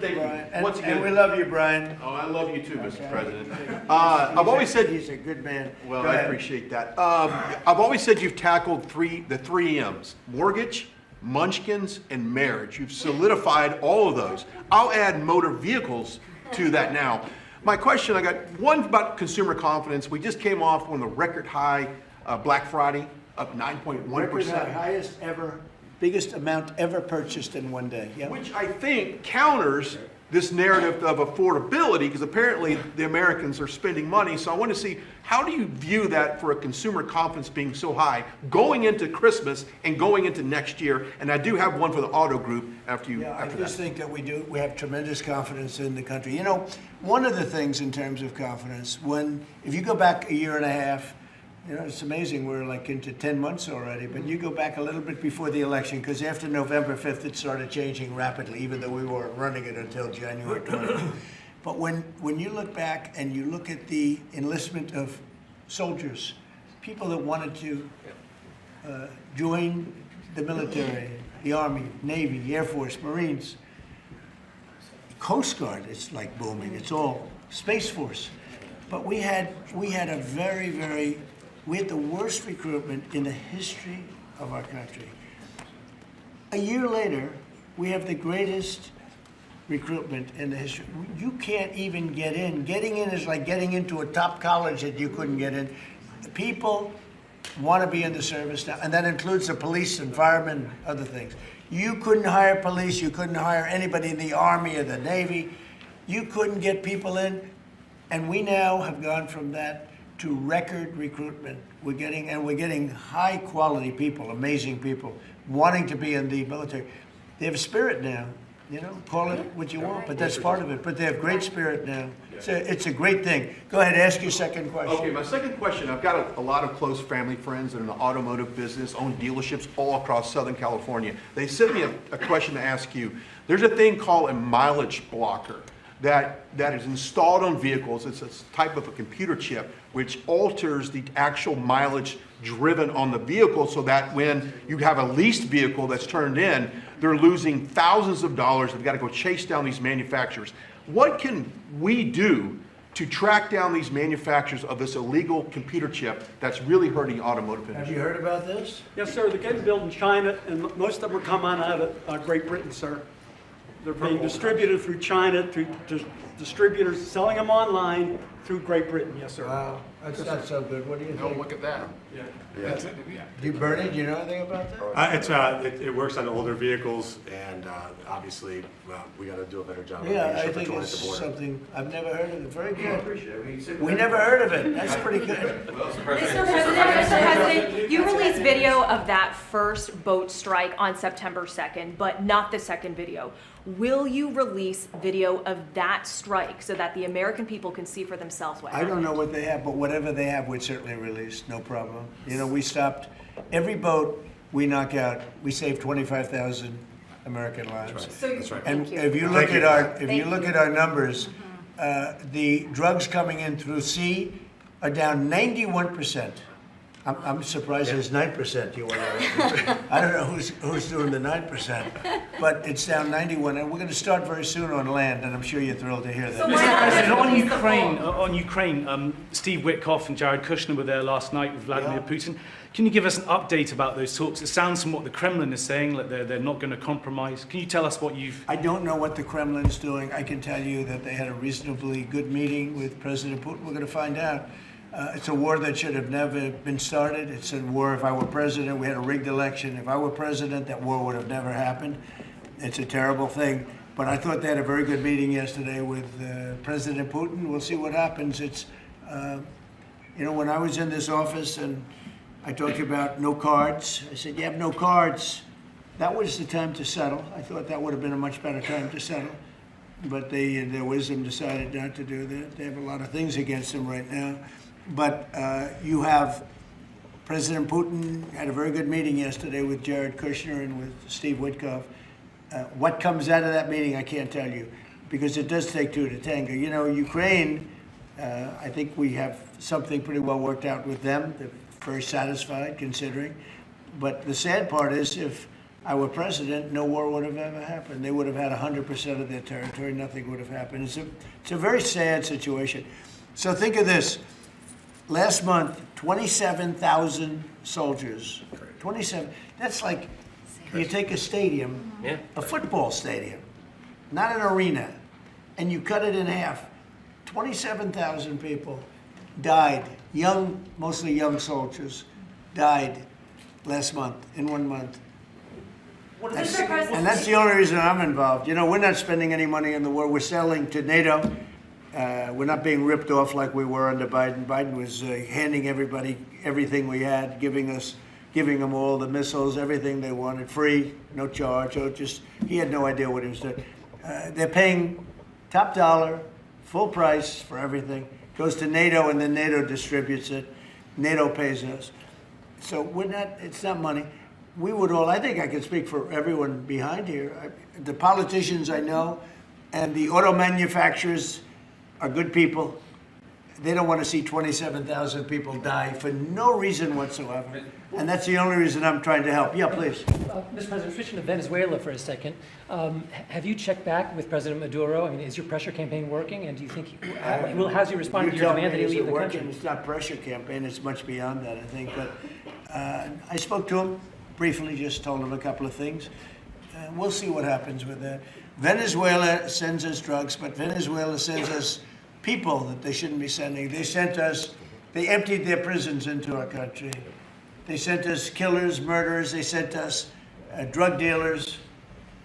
thank Brian. you. Once again, and we love you, Brian. Oh, I love you too, Mr. President. I've always said he's a good man. Well, I appreciate that. I've always said you've tackled the three M's: mortgage, munchkins, and marriage. You've solidified all of those. I'll add motor vehicles to that now. My question, I got one about consumer confidence. We just came off on the record high Black Friday, up 9.1%. Record high, highest ever, biggest amount ever purchased in one day. Yep. Which I think counters this narrative of affordability, because apparently the Americans are spending money. So I want to see, how do you view that for a consumer confidence being so high going into Christmas and going into next year? And I do have one for the auto group after you. Yeah, after I just think that we have tremendous confidence in the country. You know, one of the things in terms of confidence, if you go back a year and a half, you know, it's amazing, we're like into 10 months already, but you go back a little bit before the election, because after November 5th, it started changing rapidly, even though we weren't running it until January 20th. But when you look back and you look at the enlistment of soldiers, people that wanted to join the military, the Army, Navy, Air Force, Marines, Coast Guard, it's like booming, it's all Space Force. But we had the worst recruitment in the history of our country. A year later, we have the greatest recruitment in the history. You can't even get in. Getting in is like getting into a top college that you couldn't get in. People want to be in the service now, and that includes the police and firemen, other things. You couldn't hire police, you couldn't hire anybody in the Army or the Navy. You couldn't get people in, and we now have gone from that to record recruitment. We're getting high quality people, amazing people, wanting to be in the military. They have spirit now, you know, call it what you want, but that's part of it. But they have great spirit now. It's a great thing. Go ahead, ask your second question. Okay, my second question, I've got a lot of close family friends that are in the automotive business, own dealerships all across Southern California. They sent me a question to ask you. There's a thing called a mileage blocker that is installed on vehicles. It's a type of a computer chip which alters the actual mileage driven on the vehicle, so that when you have a leased vehicle that's turned in, they're losing thousands of dollars. They've got to go chase down these manufacturers. What can we do to track down these manufacturers of this illegal computer chip that's really hurting the automotive industry? Have you heard about this? Yes, sir. They're getting built in China, and most of them are coming out of Great Britain, sir. They're being distributed through China, through distributors selling them online through Great Britain. Yes, sir. Wow, that's not so good. What do you think? Look at that. Bernie, do you know anything about that? It works on older vehicles, and obviously we got to do a better job. Yeah, I think it's something, I've never heard of it. Very good. We never heard of it. That's pretty good. Mr. President, you released video of that first boat strike on September 2nd, but not the second video. Will you release video of that strike so that the American people can see for themselves what happened? I don't know what they have, but whatever they have, we'd certainly release, no problem. You know, we stopped every boat we knock out. We save 25,000 American lives. That's right. And if you look at our numbers, the drugs coming in through sea are down 91%. I'm surprised there's 9%. You want to? I don't know who's doing the 9%, but it's down 91, and we're going to start very soon on land, and I'm sure you're thrilled to hear that. So why not on Ukraine, Steve Witkoff and Jared Kushner were there last night with Vladimir Putin. Can you give us an update about those talks? It sounds from what the Kremlin is saying that they're not going to compromise. Can you tell us what you've... I don't know what the Kremlin's doing. I can tell you that they had a reasonably good meeting with President Putin. We're going to find out. It's a war that should have never been started. It's a war, if I were president, we had a rigged election. If I were president, that war would have never happened. It's a terrible thing. But I thought they had a very good meeting yesterday with President Putin. We'll see what happens. It's, you know, when I was in this office and I talked about no cards, I said, you have no cards. That was the time to settle. I thought that would have been a much better time to settle. But they, in their wisdom, decided not to do that. They have a lot of things against them right now. But you have President Putin had a very good meeting yesterday with Jared Kushner and with Steve Witkoff. What comes out of that meeting, I can't tell you, because it does take two to tango. You know, Ukraine, I think we have something pretty well worked out with them. They're very satisfied, considering. But the sad part is if I were president, no war would have ever happened. They would have had 100% of their territory. Nothing would have happened. It's a very sad situation. So think of this. Last month, 27,000 soldiers. 27. That's like you take a stadium, a football stadium, not an arena, and you cut it in half. 27,000 people died, mostly young soldiers, died last month, in 1 month. And that's the only reason I'm involved. You know, we're not spending any money in the war. We're selling to NATO. We're not being ripped off like we were under Biden. Biden was handing everybody everything we had, giving them all the missiles, everything they wanted, free, no charge. He had no idea what he was doing. They're paying top dollar, full price for everything. Goes to NATO, and then NATO distributes it. NATO pays us. So it's not money. We would all, I think I can speak for everyone behind here. The politicians I know and the auto manufacturers are good people. They don't want to see 27,000 people die for no reason whatsoever. And that's the only reason I'm trying to help. Yeah, please. Mr. President, switching to Venezuela for a second. Have you checked back with President Maduro? I mean, is your pressure campaign working? And do you think, how's he responding to your demand that he leave the country? It's not pressure campaign. It's much beyond that, I think. But I spoke to him briefly, just told him a couple of things. We'll see what happens with that. Venezuela sends us drugs, but Venezuela sends us people that they shouldn't be sending. They emptied their prisons into our country. They sent us killers, murderers. They sent us drug dealers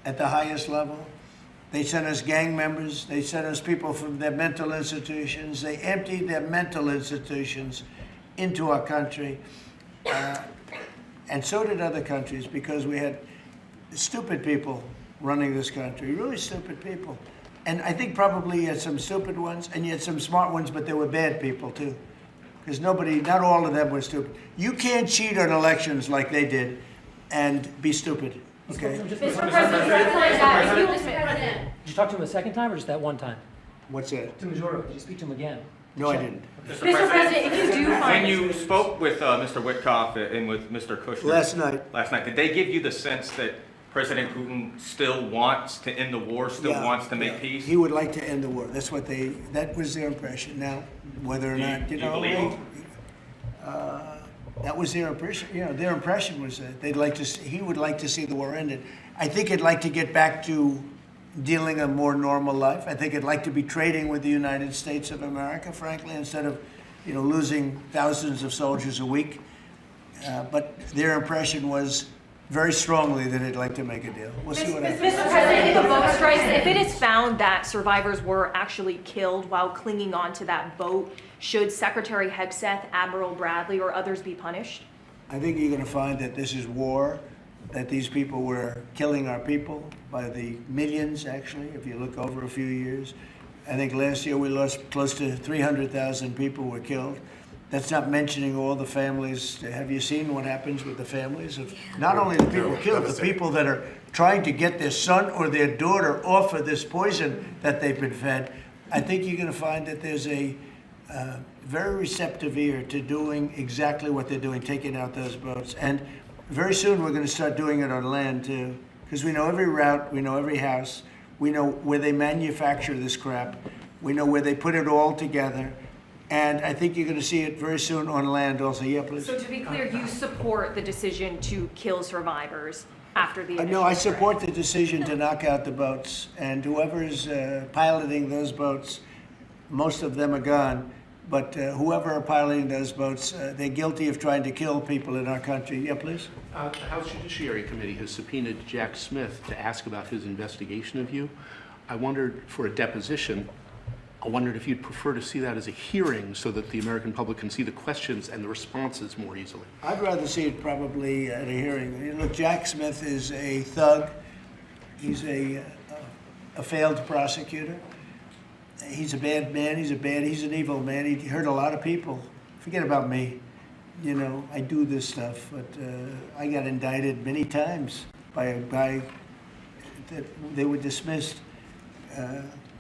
at the highest level. They sent us gang members. They sent us people from their mental institutions. They emptied their mental institutions into our country. And so did other countries, because we had stupid people running this country, really stupid people. And I think probably you had some stupid ones, and you had some smart ones, but there were bad people too. Because not all of them were stupid. You can't cheat on elections like they did and be stupid, okay? Mr. President, did you talk to him a second time or just that one time? What's that? To Maduro, did you speak to him again? No, I didn't. Mr. President, if you do find... When you spoke with Mr. Witkoff and with Mr. Kushner... Last night, did they give you the sense that President Putin still wants to end the war, wants to make peace? He would like to end the war. That was their impression. Now, whether or not, that was their impression. You know, their impression was that he would like to see the war ended. I think he'd like to get back to dealing a more normal life. I think he'd like to be trading with the United States of America, frankly, instead of, losing thousands of soldiers a week. But their impression was very strongly that he'd like to make a deal. We'll see what happens. Mr. President, if the boat strikes, if it is found that survivors were actually killed while clinging on to that boat, should Secretary Hassett, Admiral Bradley, or others be punished? I think you're going to find that this is war, that these people were killing our people by the millions, actually, if you look over a few years. I think last year we lost close to 300,000 people were killed. That's not mentioning all the families. Have you seen what happens with the families of not only the people killed, the people that are trying to get their son or their daughter off of this poison that they've been fed? I think you're going to find that there's a very receptive ear to doing exactly what they're doing, taking out those boats. And very soon we're going to start doing it on land too, because we know every route, we know every house, we know where they manufacture this crap, we know where they put it all together. And I think you're going to see it very soon on land also. Yeah, please. So to be clear, you support the decision to kill survivors after the initial No, I strike? support the decision to knock out the boats. And whoever is piloting those boats, most of them are gone. But whoever are piloting those boats, they're guilty of trying to kill people in our country. Yeah, please. The House Judiciary Committee has subpoenaed Jack Smith to ask about his investigation of you. I wondered, for a deposition, I wondered if you'd prefer to see that as a hearing so that the American public can see the questions and the responses more easily. I'd rather see it probably at a hearing. Look, Jack Smith is a thug. He's a failed prosecutor. He's a bad man. He's an evil man. He hurt a lot of people. Forget about me. I do this stuff, but I got indicted many times by a guy that they were dismissed.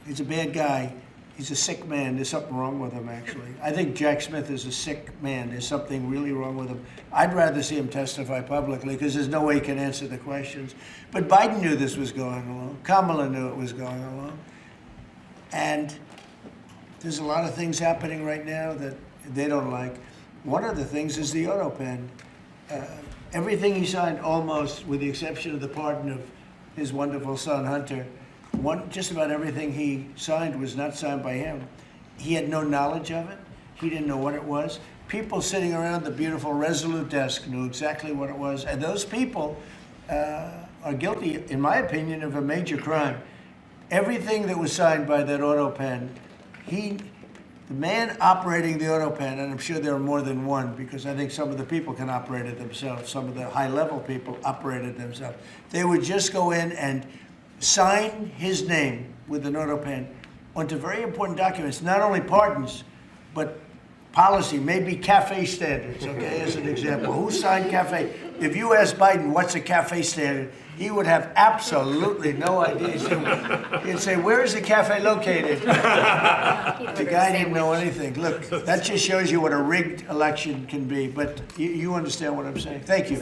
He's a bad guy. He's a sick man. There's something wrong with him, actually. I think Jack Smith is a sick man. There's something really wrong with him. I'd rather see him testify publicly because there's no way he can answer the questions. But Biden knew this was going along. Kamala knew it was going along. And there's a lot of things happening right now that they don't like. One of the things is the auto pen. Everything he signed, almost, with the exception of the pardon of his wonderful son, Hunter, just about everything he signed was not signed by him. He had no knowledge of it. He didn't know what it was. People sitting around the beautiful Resolute desk knew exactly what it was. And those people are guilty, in my opinion, of a major crime. Everything that was signed by that auto pen, the man operating the auto pen, and I'm sure there are more than one because I think some of the people can operate it themselves, some of the high-level people operate it themselves. They would just go in and sign his name with an auto pen onto very important documents, not only pardons, but policy, maybe CAFE standards, okay, as an example. Who signed CAFE? If you ask Biden, what's a CAFE standard, he would have absolutely no idea. He'd say, where is the CAFE located? The guy didn't know anything. Look, that just shows you what a rigged election can be, but you understand what I'm saying. Thank you.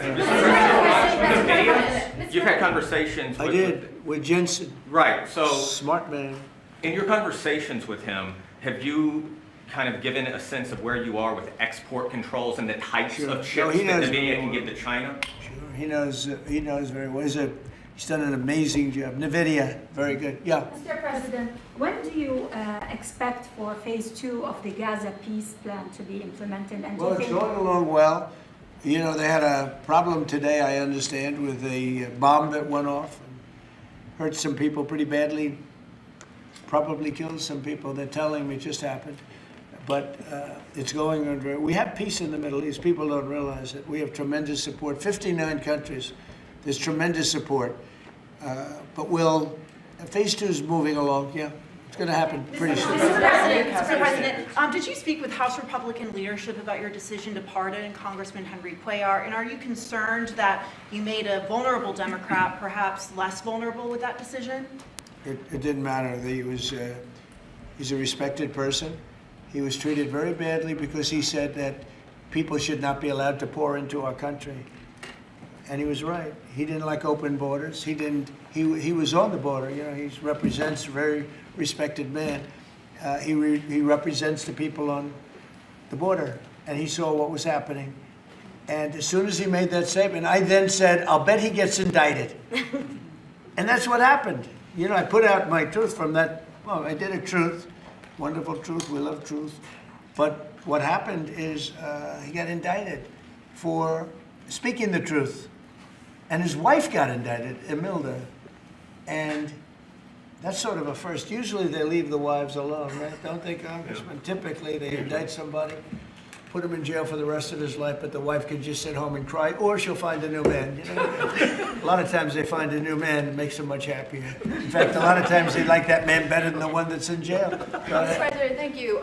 You've had conversations with... I did, with Jensen. Right, so... Smart man. In your conversations with him, have you kind of given a sense of where you are with export controls and the types of chips that NVIDIA can give to China? Sure, he knows very well. He's done an amazing job. NVIDIA, very good. Yeah. Mr. President, when do you expect for phase 2 of the Gaza peace plan to be implemented? And Well, it's going along well. You know, they had a problem today, I understand, with a bomb that went off and hurt some people pretty badly, probably killed some people. They're telling me it just happened. But it's going on very... We have peace in the Middle East. People don't realize it. We have tremendous support. 59 countries. There's tremendous support. But phase 2 is moving along. Yeah, it's going to happen pretty soon. Mr. President, did you speak with House Republican leadership about your decision to pardon Congressman Henry Cuellar? And are you concerned that you made a vulnerable Democrat perhaps less vulnerable with that decision? It didn't matter. He's a respected person. He was treated very badly because he said that people should not be allowed to pour into our country. And he was right. He didn't like open borders. He was on the border. You know, he represents a very respected man. He represents the people on the border. And he saw what was happening. And as soon as he made that statement, I then said, I'll bet he gets indicted. And that's what happened. You know, I put out my truth from that. Well, I did a truth. Wonderful truth. We love truth. But what happened is he got indicted for speaking the truth. And his wife got indicted, Imelda. And that's sort of a first. Usually they leave the wives alone, right? Don't they, Congressman? Yeah. Typically they indict somebody, put him in jail for the rest of his life, but the wife can just sit home and cry, or she'll find a new man. You know? A lot of times they find a new man, it makes them much happier. In fact, a lot of times they like that man better than the one that's in jail. Mr. President, thank you.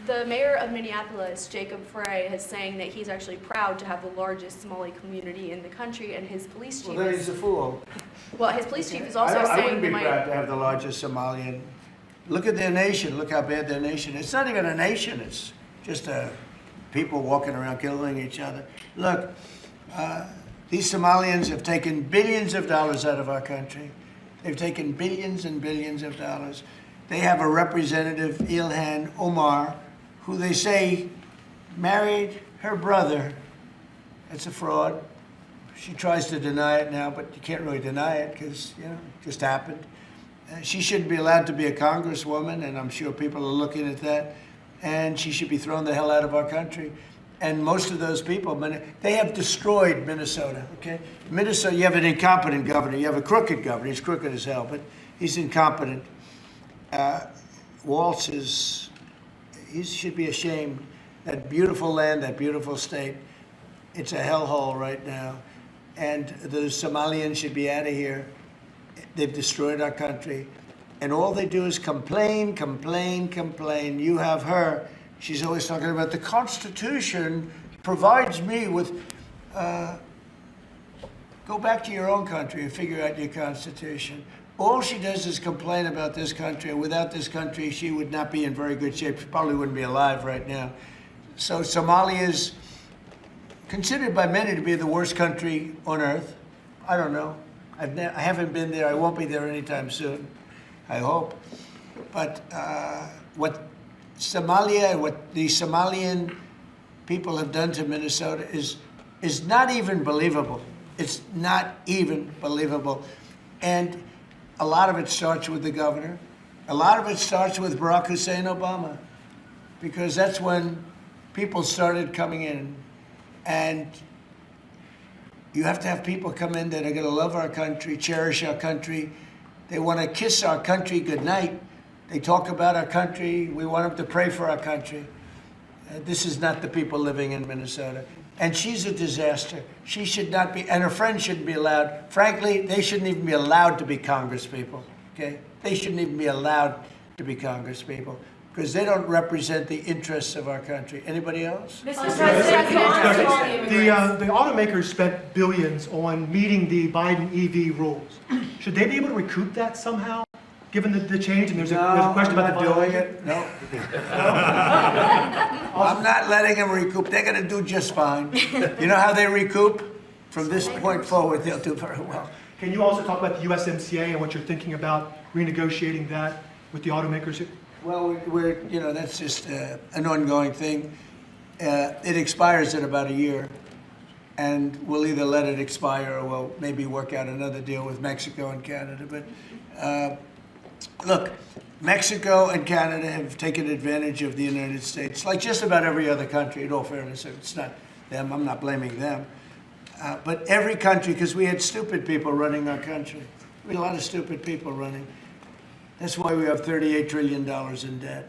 The mayor of Minneapolis, Jacob Frey, is saying that he's actually proud to have the largest Somali community in the country, and his police chief Well, then he's a fool. Well, his police chief is also I saying wouldn't be proud to have the largest Somalian. Look at their nation. Look how bad their nation is. It's not even a nation. It's just people walking around killing each other. Look, these Somalians have taken billions of dollars out of our country. They've taken billions and billions of dollars. They have a representative, Ilhan Omar, who they say married her brother. It's a fraud. She tries to deny it now, but you can't really deny it because, you know, it just happened. She shouldn't be allowed to be a congresswoman, and I'm sure people are looking at that. And she should be thrown the hell out of our country. And most of those people, they have destroyed Minnesota, okay? Minnesota, you have an incompetent governor. You have a crooked governor. He's crooked as hell, but he's incompetent. Walz he should be ashamed. That beautiful land, that beautiful state, it's a hellhole right now. And the Somalians should be out of here. They've destroyed our country. And all they do is complain, complain, complain. You have her. She's always talking about the Constitution provides me with... go back to your own country and figure out your Constitution. All she does is complain about this country. Without this country, she would not be in very good shape. She probably wouldn't be alive right now. So Somalia is considered by many to be the worst country on earth. I don't know. I haven't been there. I won't be there anytime soon, I hope. But what Somalia, what the Somalian people have done to Minnesota is not even believable. It's not even believable. And a lot of it starts with the governor. A lot of it starts with Barack Hussein Obama, because that's when people started coming in. And you have to have people come in that are going to love our country, cherish our country. They want to kiss our country goodnight. They talk about our country. We want them to pray for our country. This is not the people living in Minnesota. And she's a disaster. She should not be, and her friends shouldn't be allowed. Frankly, they shouldn't even be allowed to be congresspeople, okay? They shouldn't even be allowed to be congresspeople, because they don't represent the interests of our country. Anybody else? Mr. President, the automakers spent billions on meeting the Biden EV rules. Should they be able to recoup that somehow, given the change? And there's a question about the doing it. No. I'm not letting them recoup. They're going to do just fine. You know how they recoup? From this point forward, they'll do very well. Can you also talk about the USMCA and what you're thinking about renegotiating that with the automakers? Well, you know, that's just an ongoing thing. It expires in about a year, and we'll either let it expire or we'll maybe work out another deal with Mexico and Canada. But look, Mexico and Canada have taken advantage of the United States, like just about every other country, in all fairness. It's not them, I'm not blaming them. But every country, because we had stupid people running our country. We had a lot of stupid people running. That's why we have $38 trillion in debt.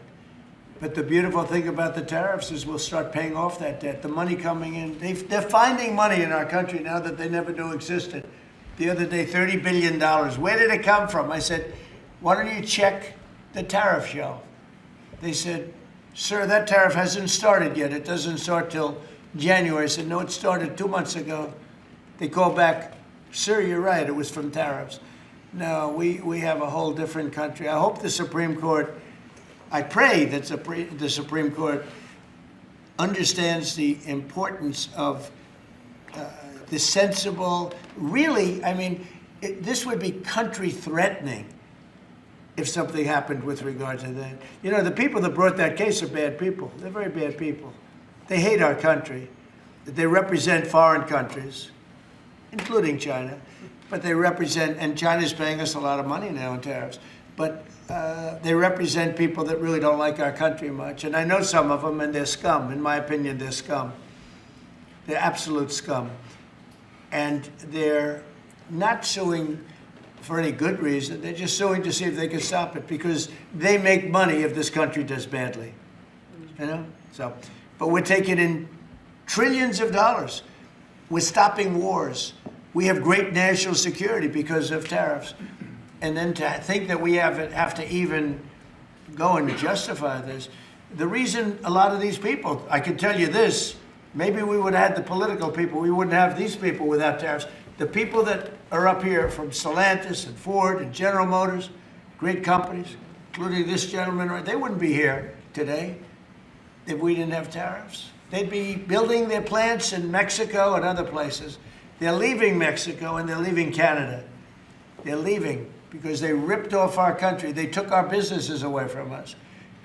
But the beautiful thing about the tariffs is we'll start paying off that debt. The money coming in, they're finding money in our country now that they never knew existed. The other day, $30 billion. Where did it come from? I said, why don't you check the tariff shelf? They said, sir, that tariff hasn't started yet. It doesn't start till January. I said, no, it started 2 months ago. They called back, sir, you're right, it was from tariffs. No, we have a whole different country. I hope the Supreme Court, I pray that the Supreme Court understands the importance of the sensible, really, I mean, this would be country threatening if something happened with regard to that. You know, the people that brought that case are bad people. They're very bad people. They hate our country. They represent foreign countries, including China. But they represent, and China's paying us a lot of money now in tariffs, but they represent people that really don't like our country much. And I know some of them, and they're scum. In my opinion, they're scum. They're absolute scum. And they're not suing for any good reason. They're just suing to see if they can stop it, because they make money if this country does badly. You know? So, but we're taking in trillions of dollars. We're stopping wars. We have great national security because of tariffs. And then to think that we have to even go and justify this. The reason a lot of these people, I can tell you this, maybe we would have had the political people, we wouldn't have these people without tariffs. The people that are up here from Stellantis and Ford and General Motors, great companies, including this gentleman, they wouldn't be here today if we didn't have tariffs. They'd be building their plants in Mexico and other places. They're leaving Mexico and they're leaving Canada. They're leaving because they ripped off our country. They took our businesses away from us.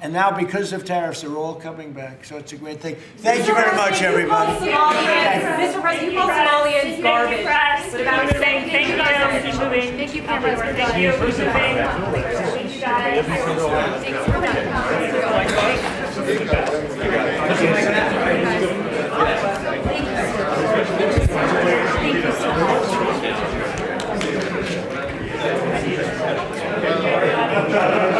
And now, because of tariffs, they're all coming back. So it's a great thing. Thank you very much, everybody. Mr. President, you call Somalians garbage. But about saying thank you guys. Keep moving. Thank you, Pamela. Thank you. Keep moving. Thank you guys. Thank you so much.